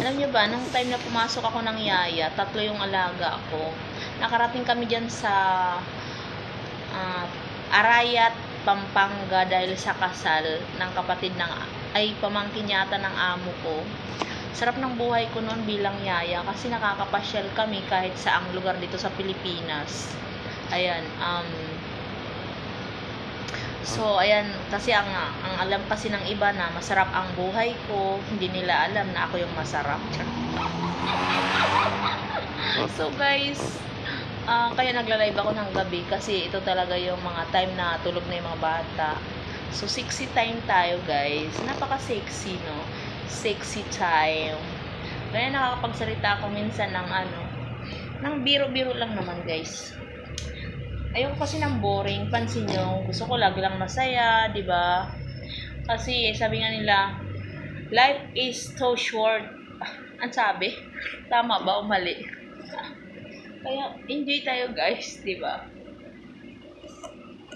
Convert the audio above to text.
Alam niyo ba, nung time na pumasok ako ng Yaya, 3 yung alaga ko. Nakarating kami diyan sa Arayat, Pampanga dahil sa kasal ng kapatid ng pamangkin yata ng amo ko. Sarap ng buhay ko noon bilang yaya kasi nakakapasyal kami kahit saang lugar dito sa Pilipinas. Ayan, so ayan, kasi ang alam kasi ng iba na masarap ang buhay ko, hindi nila alam na ako yung masarap. So guys, kaya nagla-live ako ng gabi kasi ito talaga yung mga time na tulog na yung mga bata. So sexy time tayo guys, napaka-sexy no, sexy time. Kaya nakakapagsalita ako minsan ng ng biro-biro lang naman guys. Ayoko kasi ng boring, pansin nyo, gusto ko lagi lang masaya, di ba? Kasi sabi nga nila, life is so short. Ang sabi, tama ba o mali? Kaya enjoy tayo guys, di ba?